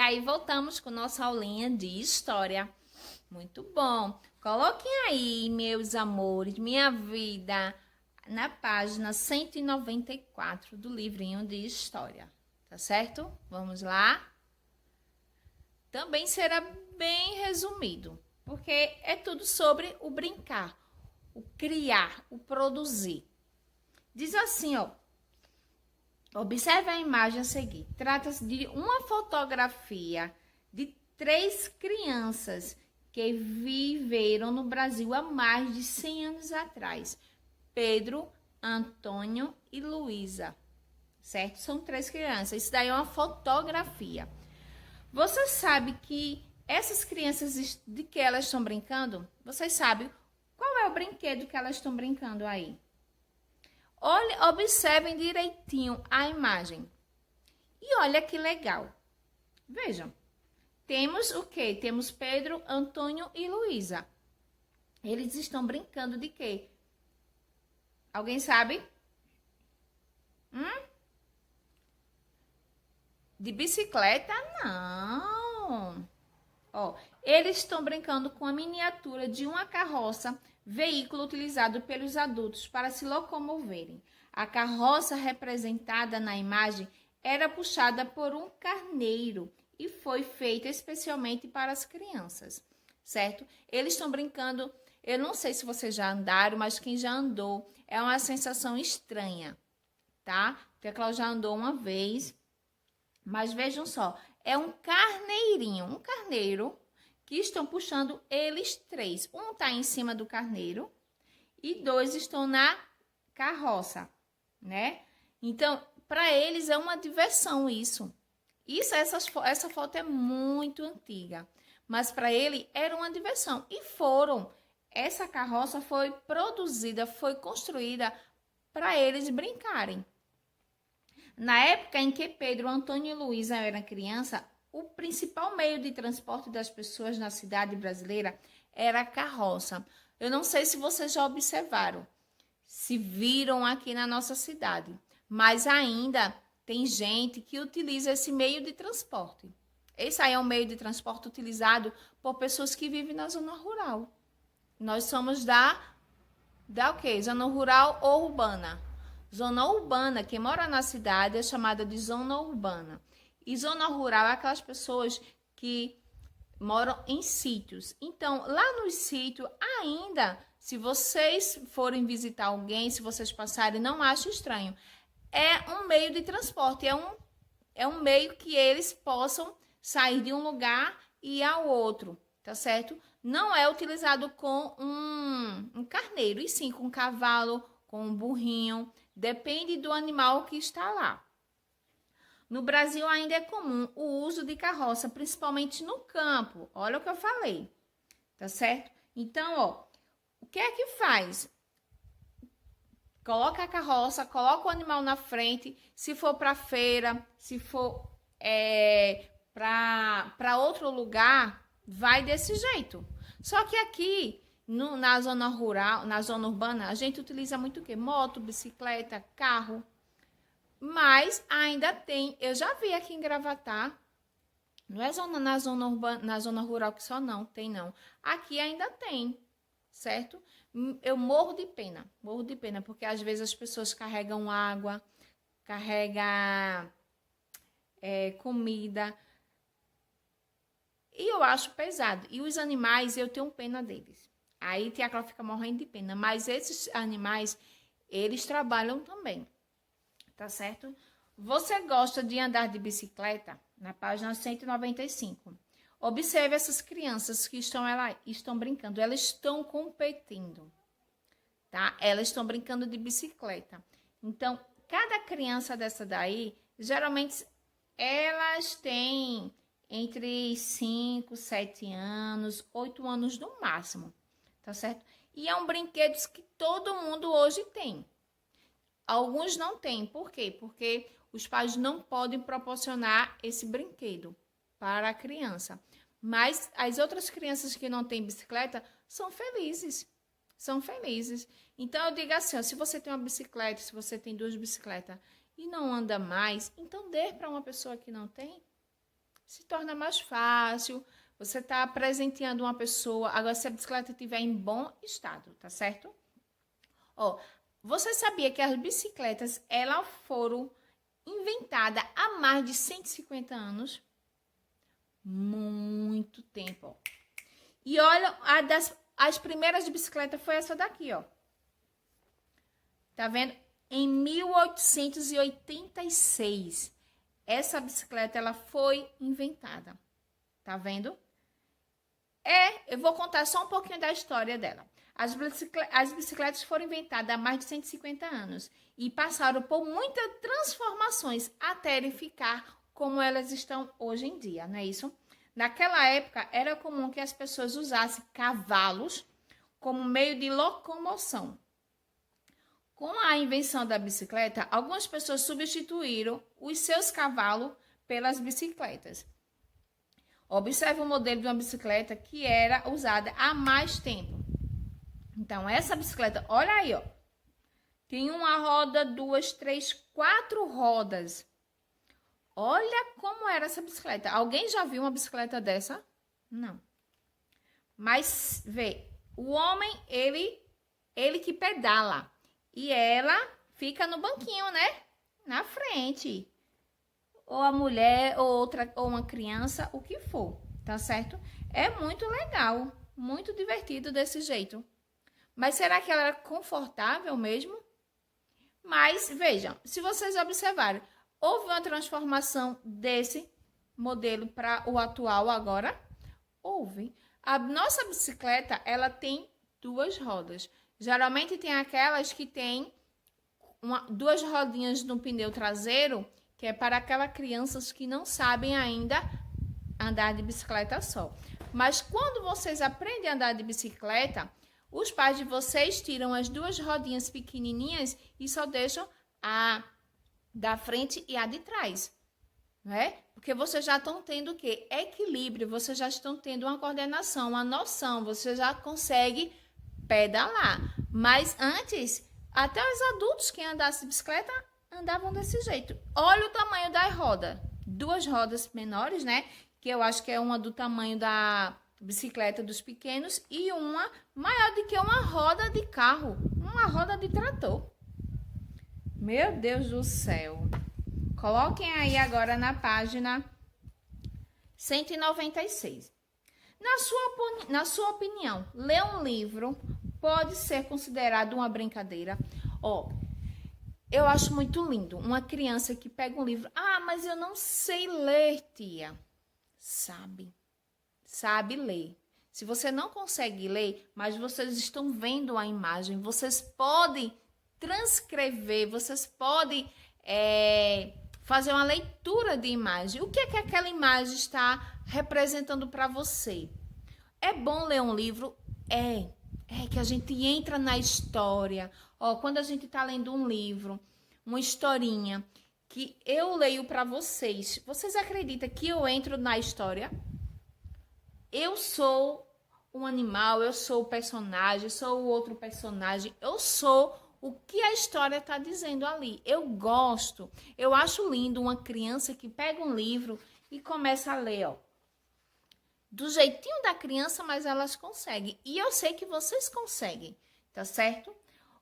aí voltamos com nossa aulinha de história. Muito bom. Coloquem aí, meus amores, minha vida, na página 194 do livrinho de história. Tá certo? Vamos lá? Também será bem resumido, porque é tudo sobre o brincar, o criar, o produzir. Diz assim, ó. Observe a imagem a seguir. Trata-se de uma fotografia de 3 crianças que viveram no Brasil há mais de 100 anos atrás. Pedro, Antônio e Luísa. Certo? São 3 crianças. Isso daí é uma fotografia. Você sabe que essas crianças, de que elas estão brincando? Vocês sabem qual é o brinquedo que elas estão brincando aí? Observem direitinho a imagem. E olha que legal. Vejam. Temos o quê? Temos Pedro, Antônio e Luísa. Eles estão brincando de quê? Alguém sabe? De bicicleta? Não. Ó, eles estão brincando com a miniatura de uma carroça, veículo utilizado pelos adultos para se locomoverem. A carroça representada na imagem era puxada por um carneiro e foi feita especialmente para as crianças, certo? Eles estão brincando, eu não sei se vocês já andaram, mas quem já andou é uma sensação estranha, tá? Porque a Cláudia já andou uma vez, mas vejam só, é um carneirinho, um carneiro que estão puxando eles 3. Um está em cima do carneiro e 2 estão na carroça, né? Então, para eles é uma diversão isso. Essa foto é muito antiga, mas para ele era uma diversão. E essa carroça foi produzida, foi construída para eles brincarem. Na época em que Pedro, Antônio e Luísa eram crianças, o principal meio de transporte das pessoas na cidade brasileira era a carroça. Eu não sei se vocês já observaram, se viram aqui na nossa cidade, mas ainda tem gente que utiliza esse meio de transporte. Esse aí é um meio de transporte utilizado por pessoas que vivem na zona rural. Nós somos da o quê? Zona rural ou urbana? Zona urbana, quem mora na cidade é chamada de zona urbana. E zona rural é aquelas pessoas que moram em sítios. Então, lá no sítio, ainda, se vocês forem visitar alguém, se vocês passarem, não achem estranho. É um meio de transporte, é um meio que eles possam sair de um lugar e ir ao outro, tá certo? Não é utilizado com um carneiro, e sim com um cavalo, com um burrinho, depende do animal que está lá. No Brasil ainda é comum o uso de carroça, principalmente no campo. Olha o que eu falei, tá certo? Então, ó, o que é que faz? Coloca a carroça, coloca o animal na frente. Se for para feira, se for para outro lugar, vai desse jeito. Só que aqui, na zona rural, na zona urbana, a gente utiliza muito o quê? Moto, bicicleta, carro. Mas ainda tem, eu já vi aqui em Gravatá, não é na zona urbana, na zona rural que só não, tem não. Aqui ainda tem, certo? Eu morro de pena, porque às vezes as pessoas carregam água, carregam comida, e eu acho pesado. E os animais, eu tenho pena deles. Aí Tia Cláudia fica morrendo de pena, mas esses animais, eles trabalham também. Tá certo? Você gosta de andar de bicicleta? Na página 195. Observe essas crianças que estão brincando. Elas estão competindo, tá? Elas estão brincando de bicicleta. Então, cada criança dessa daí, geralmente, elas têm entre 5, 7 anos, 8 anos no máximo, tá certo? E é um brinquedo que todo mundo hoje tem. Alguns não têm. Por quê? Porque os pais não podem proporcionar esse brinquedo para a criança. Mas as outras crianças que não têm bicicleta são felizes. São felizes. Então, eu digo assim, ó, se você tem uma bicicleta, se você tem 2 bicicletas e não anda mais, então dê para uma pessoa que não tem. se torna mais fácil. Você está presenteando uma pessoa. Agora, se a bicicleta estiver em bom estado, tá certo? Ó, você sabia que as bicicletas, elas foram inventadas há mais de 150 anos? Muito tempo, ó. E olha, as primeiras de bicicleta foi essa daqui, ó. Tá vendo? Em 1886, essa bicicleta, ela foi inventada. Tá vendo? Eu vou contar só um pouquinho da história dela. As bicicletas foram inventadas há mais de 150 anos e passaram por muitas transformações até ele ficar como elas estão hoje em dia, não é isso? Naquela época, era comum que as pessoas usassem cavalos como meio de locomoção. Com a invenção da bicicleta, algumas pessoas substituíram os seus cavalos pelas bicicletas. Observe o modelo de uma bicicleta que era usada há mais tempo. Então, essa bicicleta, olha aí, ó. Tem uma roda, 2, 3, 4 rodas. Olha como era essa bicicleta. Alguém já viu uma bicicleta dessa? Não. Mas, vê, o homem, ele que pedala. E ela fica no banquinho, né? Na frente. Ou a mulher, ou uma criança, o que for, tá certo? É muito legal, muito divertido desse jeito. Mas será que ela era confortável mesmo? Mas, vejam, se vocês observarem, houve uma transformação desse modelo para o atual agora? Houve. A nossa bicicleta, ela tem 2 rodas. Geralmente tem aquelas que tem 2 rodinhas no pneu traseiro, que é para aquelas crianças que não sabem ainda andar de bicicleta só. Mas quando vocês aprendem a andar de bicicleta, os pais de vocês tiram as 2 rodinhas pequenininhas e só deixam a da frente e a de trás, né? Porque vocês já estão tendo o quê? Equilíbrio, vocês já estão tendo uma coordenação, uma noção, você já consegue pedalar. Mas antes, até os adultos que andassem de bicicleta andavam desse jeito. Olha o tamanho da roda. 2 rodas menores, né? Que eu acho que é uma do tamanho da bicicleta dos pequenos e uma maior do que uma roda de carro, uma roda de trator. Meu Deus do céu. Coloquem aí agora na página 196. Na sua opinião, ler um livro pode ser considerado uma brincadeira? Eu acho muito lindo uma criança que pega um livro. Ah, mas eu não sei ler, tia. Sabe ler. Se você não consegue ler, mas vocês estão vendo a imagem, vocês podem transcrever, vocês podem fazer uma leitura de imagem. O que é que aquela imagem está representando para você? É bom ler um livro? É que a gente entra na história. Quando a gente está lendo um livro, uma historinha, que eu leio para vocês, vocês acreditam que eu entro na história? Eu sou um animal, eu sou o personagem, eu sou o outro personagem, eu sou o que a história está dizendo ali. Eu gosto, eu acho lindo uma criança que pega um livro e começa a ler, do jeitinho da criança, mas elas conseguem. E eu sei que vocês conseguem, tá certo?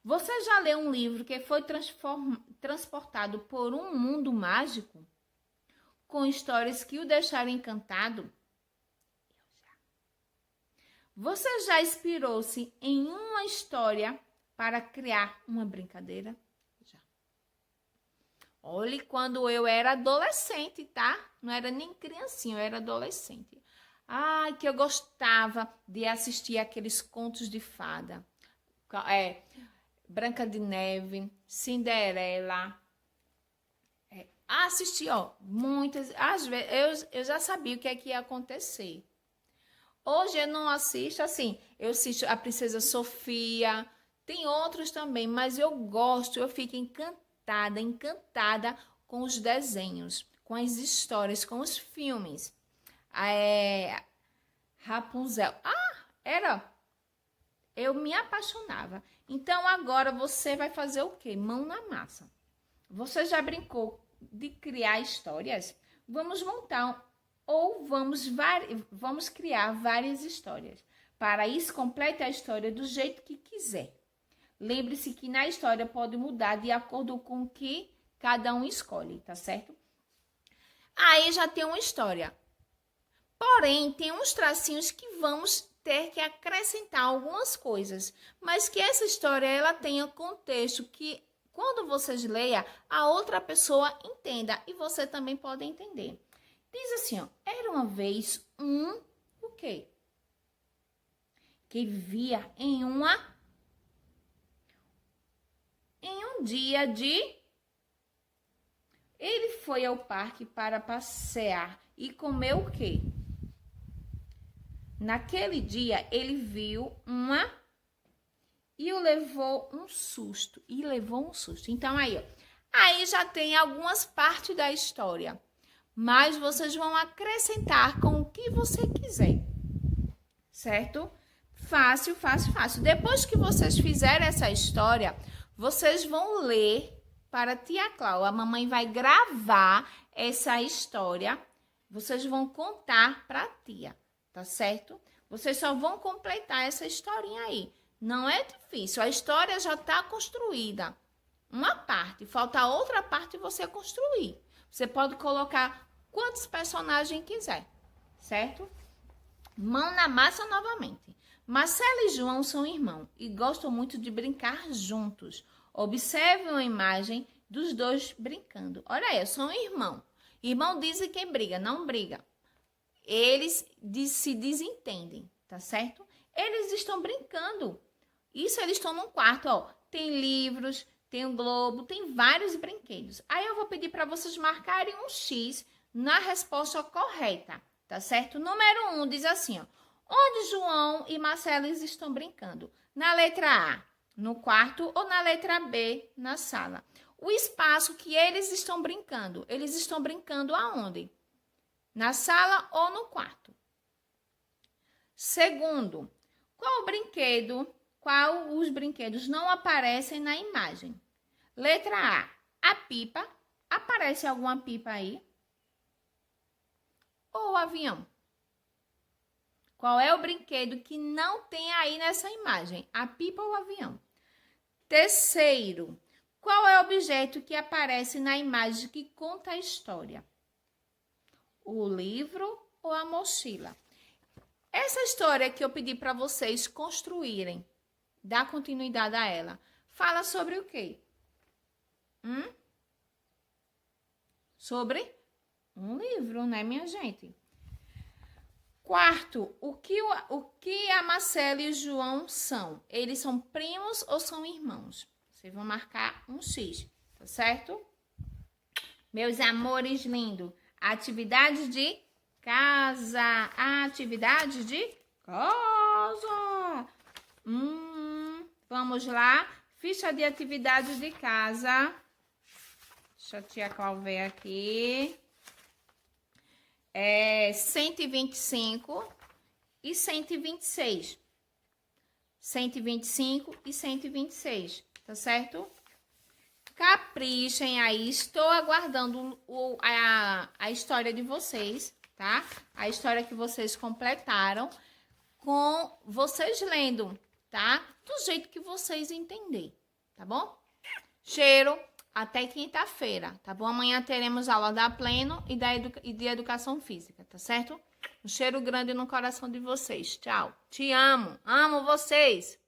Você já leu um livro que foi transportado por um mundo mágico? Com histórias que o deixaram encantado? Você já inspirou-se em uma história para criar uma brincadeira? Já. Olhe, quando eu era adolescente, tá? Não era nem criancinha, eu era adolescente. Ai, que eu gostava de assistir aqueles contos de fada. Branca de Neve, Cinderela. Assisti, muitas. Às vezes eu já sabia o que é que ia acontecer. Hoje eu não assisto assim. Eu assisto a Princesa Sofia. Tem outros também, mas eu gosto, eu fico encantada com os desenhos, com as histórias, com os filmes. Rapunzel. Eu me apaixonava. Então agora você vai fazer o quê? Mão na massa. Você já brincou de criar histórias? Vamos montar ou vamos criar várias histórias. Para isso, complete a história do jeito que quiser. Lembre-se que na história pode mudar de acordo com o que cada um escolhe, tá certo? Aí já tem uma história. Porém, tem uns tracinhos que vamos ter que acrescentar algumas coisas, mas que essa história ela tenha contexto que quando vocês leiam, a outra pessoa entenda e você também pode entender. Diz assim, ó, era uma vez o quê? Que vivia em um dia de... Ele foi ao parque para passear e comeu o quê? Naquele dia, ele viu e levou um susto. Então, aí, ó. Aí já tem algumas partes da história. Mas vocês vão acrescentar com o que você quiser. Certo? Fácil, fácil, fácil. Depois que vocês fizerem essa história, vocês vão ler para a tia Cláudia. A mamãe vai gravar essa história. Vocês vão contar para a tia. Tá certo? Vocês só vão completar essa historinha aí. Não é difícil. A história já está construída. Uma parte. Falta a outra parte você construir. Você pode colocar quantos personagens quiser. Certo? Mão na massa novamente. Marcelo e João são irmãos e gostam muito de brincar juntos. Observe uma imagem dos dois brincando. Olha aí, são irmãos. Irmão dizem que briga, não briga. Eles se desentendem, tá certo? Eles estão brincando. Isso, eles estão num quarto, ó. Tem livros, tem um globo, tem vários brinquedos. Aí eu vou pedir para vocês marcarem um X na resposta correta, tá certo? Número 1 diz assim, ó. Onde João e Marcelo estão brincando? Na letra A, no quarto, ou na letra B, na sala? O espaço que eles estão brincando aonde? Na sala ou no quarto? Segundo, qual os brinquedos não aparecem na imagem? Letra A, a pipa. Aparece alguma pipa aí? Ou o avião? Qual é o brinquedo que não tem aí nessa imagem? A pipa ou o avião? Terceiro, qual é o objeto que aparece na imagem que conta a história? O livro ou a mochila? Essa história que eu pedi para vocês construírem, dar continuidade a ela, fala sobre o quê? Sobre um livro, né, minha gente? Quarto, o que a Marcela e o João são? Eles são primos ou são irmãos? Vocês vão marcar um X, tá certo? Meus amores lindos, atividades de casa. Atividades de casa. Vamos lá. Ficha de atividades de casa. Deixa a tia Cláudia ver aqui. 125 e 126. 125 e 126, tá certo? Caprichem aí, estou aguardando a história de vocês, tá? A história que vocês completaram com vocês lendo, tá? Do jeito que vocês entenderem, tá bom? Cheiro, até quinta-feira, tá bom? Amanhã teremos aula da Pleno e de Educação Física, tá certo? Um cheiro grande no coração de vocês. Tchau. Te amo. Amo vocês.